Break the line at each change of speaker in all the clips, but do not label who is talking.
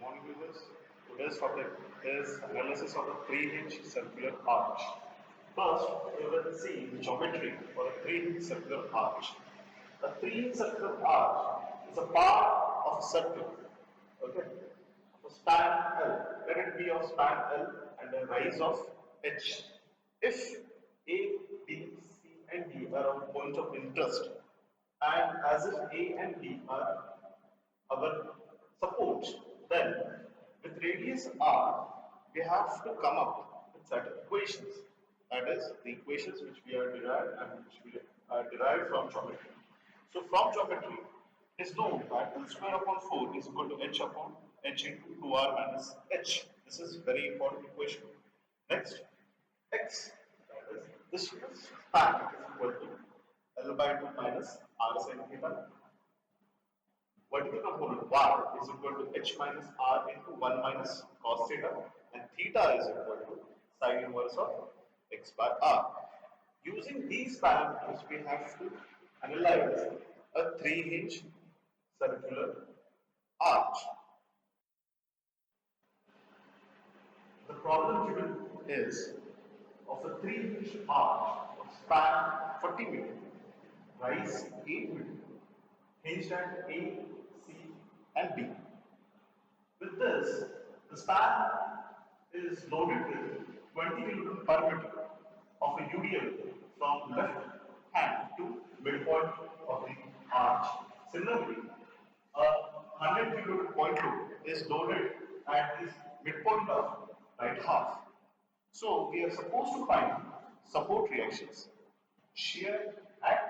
Morning viewers. Today's topic is analysis of a 3-hinge circular arch. First, we will see the geometry for a 3-hinge circular arch. A 3-hinge circular arch is a part of a circle, okay, of a span L. Let it be of span L and a rise of H. If A, B, C, and D are a point of interest, and as if A and B are our support, then with radius r, we have to come up with certain equations. That is, the equations which we are derived and which we are derived from geometry. So from geometry, it is known that L square upon 4 is equal to h upon h into 2r minus h. This is very important equation. Next, x, that is, this span is equal to L by 2 minus r sin theta. Vertical component y is equal to h minus r into 1 minus cos theta, and theta is equal to sine inverse of x by r. Using these parameters, we have to analyze a 3-hinge circular arch. The problem given is of a 3-hinge arch of span 40 meter, rise 8 meter, hinged at A, C, and B. With this, the span is loaded with 20 kN per meter of a UDL from left hand to midpoint of the arch. Similarly, a 100 kN point load is loaded at the midpoint of right half. So we are supposed to find support reactions, shear at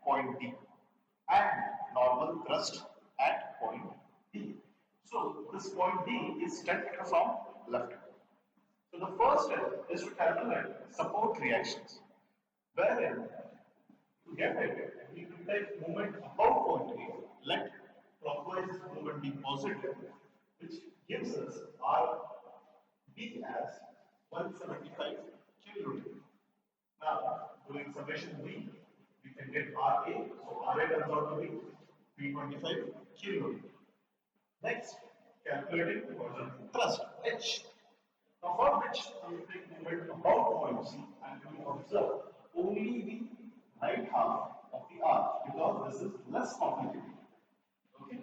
point D, and normal thrust at point D. So this point D is 10 meter from left. So the first step is to calculate support reactions, wherein to get it, we will take moment above point A, let clockwise moment be positive, which gives us our B as 175 kilonewton. Now, doing summation B, we can get RA, so RA turns out to be 325 kilonewton. Next, calculating horizontal thrust H. Now, for which we take moment above point C and we observe only the right half of the arch because this is less complicated. Okay.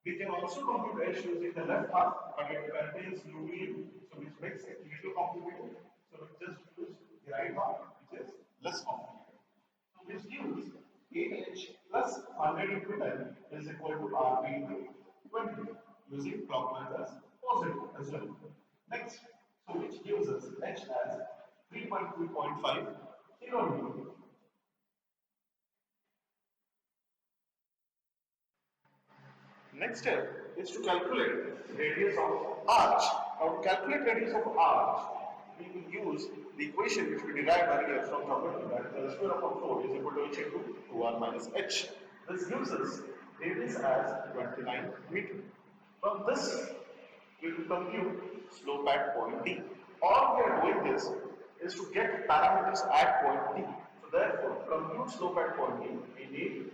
We can also compute H using the left half, but it contains UV, so which makes it a little complicated. So we just use the right half, which is less complicated. So which gives AH plus 100 into 10 is equal to RB into 20, using clockwise as positive as well. Next, so which gives us H as 3.2.5 kilonewton. Next step is to calculate radius of arch. Now to calculate radius of arch, we will use the equation which we derived earlier from geometry, that L square upon 4 is equal to h into 2r minus h. This gives us radius as 29 meter. From this, we will compute slope at point D. All we are doing this is to get parameters at point D. So therefore, to compute slope at point D, we need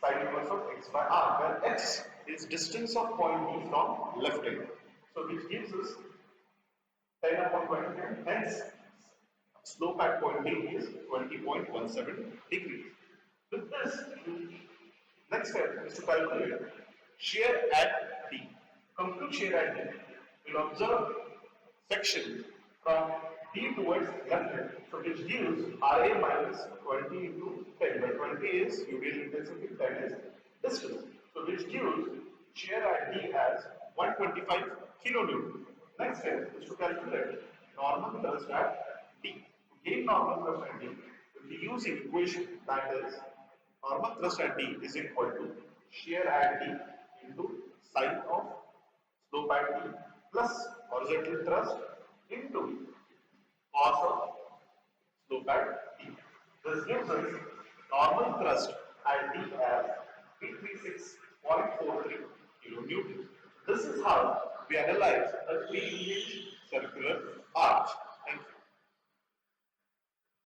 sine inverse of x by r, where x is distance of point D from left end. So which gives us 10 upon 29, hence slope at point D is 20.17 degrees. With this, next step is to calculate shear at D. Compute shear at D. We'll observe section from D towards left hand. So which gives RA minus 20 into 10, where 20 is UDL intensity, 10 is distance. So which gives shear at D as 125 kilonewton. Next step is to calculate normal thrust at D. To gain normal thrust at D, we'll be using equation that is normal thrust at D is equal to shear at D into sine of slope at D plus horizontal thrust into cos of slope at D. This gives us normal thrust at D as 336.43 kilonewton. This is how we analyze a 3-hinge circular arch.